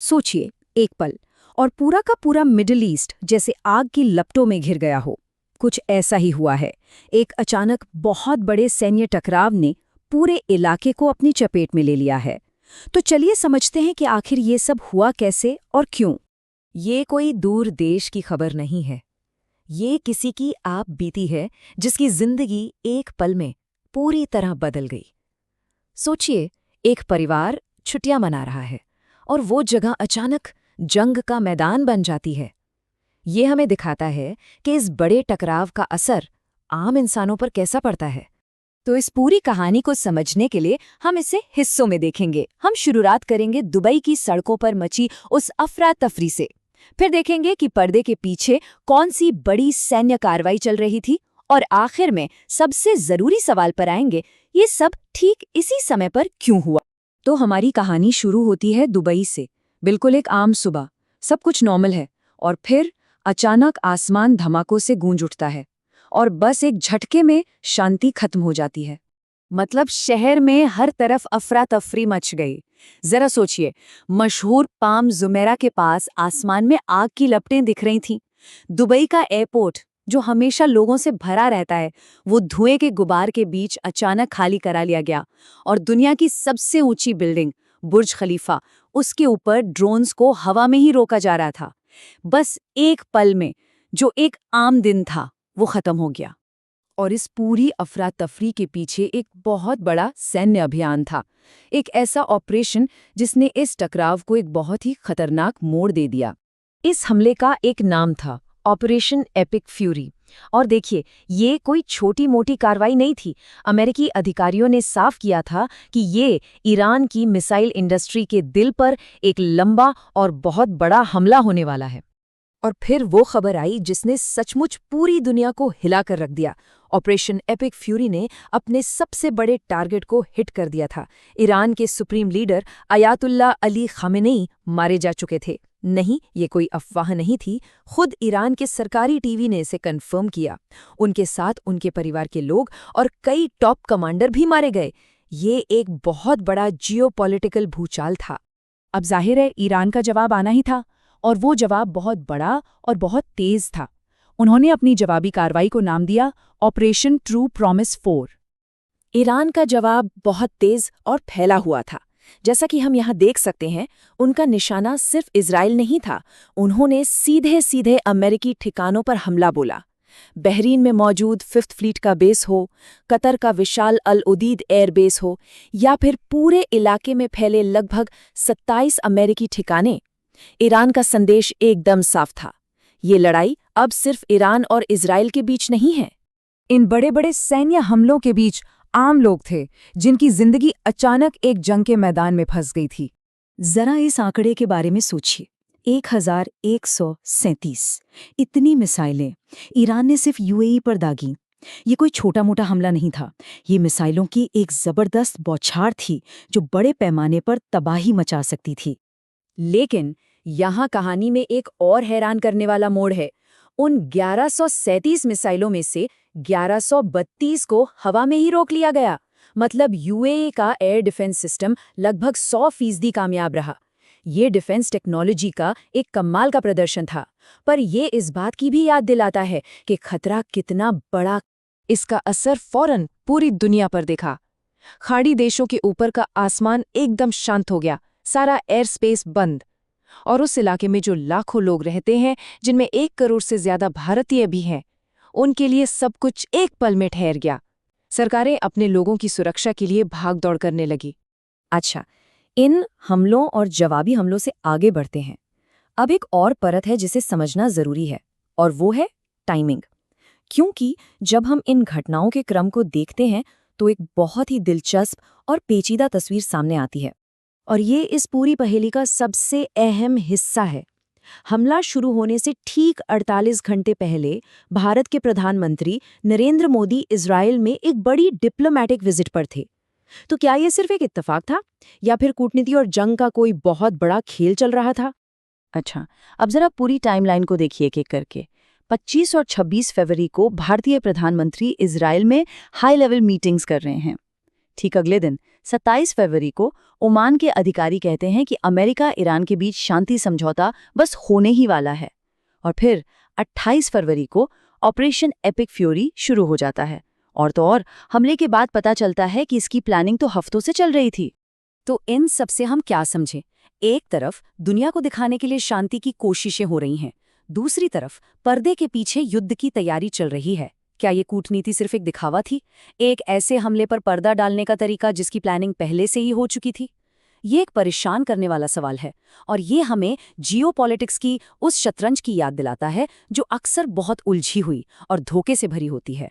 सोचिए, एक पल और पूरा का पूरा मिडिल ईस्ट जैसे आग की लपटों में घिर गया हो। कुछ ऐसा ही हुआ है। एक अचानक बहुत बड़े सैन्य टकराव ने पूरे इलाके को अपनी चपेट में ले लिया है। तो चलिए समझते हैं कि आखिर ये सब हुआ कैसे और क्यों। ये कोई दूर देश की खबर नहीं है। ये किसी की आप बीती है जिसकी जिंदगी एक पल में पूरी तरह बदल गई। सोचिए, एक परिवार छुट्टियां मना रहा है और वो जगह अचानक जंग का मैदान बन जाती है। ये हमें दिखाता है कि इस बड़े टकराव का असर आम इंसानों पर कैसा पड़ता है। तो इस पूरी कहानी को समझने के लिए हम इसे हिस्सों में देखेंगे। हम शुरुआत करेंगे दुबई की सड़कों पर मची उस अफरा तफरी से। फिर देखेंगे कि पर्दे के पीछे कौन सी बड़ी सैन्य कार्रवाई चल रही थी, और आखिर में सबसे जरूरी सवाल पर आएंगे, ये सब ठीक इसी समय पर क्यों हुआ। तो हमारी कहानी शुरू होती है दुबई से। बिल्कुल एक आम सुबह, सब कुछ नॉर्मल है, और फिर अचानक आसमान धमाकों से गूंज उठता है और बस एक झटके में शांति खत्म हो जाती है। मतलब शहर में हर तरफ अफरा तफरी मच गई। जरा सोचिए, मशहूर पाम जुमेरा के पास आसमान में आग की लपटें दिख रही थीं। दुबई का एयरपोर्ट, जो हमेशा लोगों से भरा रहता है, वो धुएं के गुबार के बीच अचानक खाली करा लिया गया। और दुनिया की सबसे ऊंची बिल्डिंग बुर्ज खलीफा, उसके ऊपर ड्रोन्स को हवा में ही रोका जा रहा था। बस एक पल में जो एक आम दिन था वो खत्म हो गया। और इस पूरी अफरा तफरी के पीछे एक बहुत बड़ा सैन्य अभियान था, एक ऐसा ऑपरेशन जिसने इस टकराव को एक बहुत ही खतरनाक मोड़ दे दिया। इस हमले का एक नाम था ऑपरेशन एपिक फ्यूरी। और देखिए, ये कोई छोटी मोटी कार्रवाई नहीं थी। अमेरिकी अधिकारियों ने साफ किया था कि ये ईरान की मिसाइल इंडस्ट्री के दिल पर एक लंबा और बहुत बड़ा हमला होने वाला है। और फिर वो खबर आई जिसने सचमुच पूरी दुनिया को हिला कर रख दिया। ऑपरेशन एपिक फ्यूरी ने अपने सबसे बड़े टारगेट को हिट कर दिया था। ईरान के supreme leader Ayatollah Ali Khamenei मारे जा चुके थे। नहीं, ये कोई अफवाह नहीं थी, खुद ईरान के सरकारी टीवी ने इसे कंफर्म किया। उनके साथ उनके परिवार के लोग और कई टॉप कमांडर भी मारे गए। ये एक बहुत बड़ा जियोपॉलिटिकल भूचाल था। अब जाहिर है ईरान का जवाब आना ही था, और वो जवाब बहुत बड़ा और बहुत तेज था। उन्होंने अपनी जवाबी कार्रवाई को नाम दिया ऑपरेशन ट्रू प्रॉमिस 4। ईरान का जवाब बहुत तेज और फैला हुआ था। जैसा कि हम यहाँ देख सकते हैं, उनका निशाना सिर्फ इजराइल नहीं था। उन्होंने सीधे सीधे अमेरिकी ठिकानों पर हमला बोला। बहरीन में मौजूद 5th फ्लीट का बेस हो, कतर का विशाल अल उदीद एयर बेस हो, या फिर पूरे इलाके में फैले लगभग 27 अमेरिकी ठिकाने, ईरान का संदेश एकदम साफ था। ये लड़ाई अब सिर्फ ईरान और इजराइल के बीच नहीं है। इन बड़े बड़े सैन्य हमलों के बीच आम लोग थे, जिनकी जिंदगी अचानक एक जंग के मैदान में फंस गई थी। जरा इस आंकड़े के बारे में सोचिए, 1137। इतनी मिसाइलें ईरान ने सिर्फ यूएई पर दागी। ये कोई छोटा मोटा हमला नहीं था। ये मिसाइलों की एक जबरदस्त बौछार थी जो बड़े पैमाने पर तबाही मचा सकती थी। लेकिन यहाँ कहानी में एक और हैरान करने वाला मोड़ है। उन 1137 मिसाइलों में से 1132 को हवा में ही रोक लिया गया। मतलब यूएई का एयर डिफेंस सिस्टम लगभग 100% कामयाब रहा। ये डिफेंस टेक्नोलॉजी का एक कमाल का प्रदर्शन था, पर ये इस बात की भी याद दिलाता है कि खतरा कितना बड़ा। इसका असर फौरन पूरी दुनिया पर देखा। खाड़ी देशों के ऊपर का आसमान एकदम शांत हो गया, सारा एयर स्पेस बंद। और उस इलाके में जो लाखों लोग रहते हैं, जिनमें 1 करोड़ से ज्यादा भारतीय भी हैं, उनके लिए सब कुछ एक पल में ठहर गया। सरकारें अपने लोगों की सुरक्षा के लिए भाग दौड़ करने लगी। अच्छा, इन हमलों और जवाबी हमलों से आगे बढ़ते हैं। अब एक और परत है जिसे समझना जरूरी है, और वो है टाइमिंग। क्योंकि जब हम इन घटनाओं के क्रम को देखते हैं तो एक बहुत ही दिलचस्प और पेचीदा तस्वीर सामने आती है, और ये इस पूरी पहेली का सबसे अहम हिस्सा है। हमला शुरू होने से ठीक 48 घंटे पहले भारत के प्रधानमंत्री नरेंद्र मोदी इजराइल में एक बड़ी डिप्लोमैटिक विजिट पर थे। तो क्या ये सिर्फ एक इत्तेफाक था, या फिर कूटनीति और जंग का कोई बहुत बड़ा खेल चल रहा था? अच्छा, अब जरा पूरी टाइमलाइन को देखिए एक एक करके। 25 और 26 फरवरी को भारतीय प्रधानमंत्री इजराइल में हाई लेवल मीटिंग्स कर रहे हैं। ठीक अगले दिन 27 फरवरी को ओमान के अधिकारी कहते हैं कि अमेरिका ईरान के बीच शांति समझौता बस होने ही वाला है। और फिर 28 फरवरी को ऑपरेशन एपिक फ्यूरी शुरू हो जाता है। और तो और हमले के बाद पता चलता है कि इसकी प्लानिंग तो हफ्तों से चल रही थी। तो इन सब से हम क्या समझें? एक तरफ दुनिया को दिखाने के लिए शांति की कोशिशें हो रही हैं, दूसरी तरफ पर्दे के पीछे युद्ध की तैयारी चल रही है। क्या ये कूटनीति सिर्फ एक दिखावा थी, एक ऐसे हमले पर पर्दा डालने का तरीका जिसकी प्लानिंग पहले से ही हो चुकी थी? ये एक परेशान करने वाला सवाल है, और ये हमें जियोपॉलिटिक्स की उस शतरंज की याद दिलाता है जो अक्सर बहुत उलझी हुई और धोखे से भरी होती है।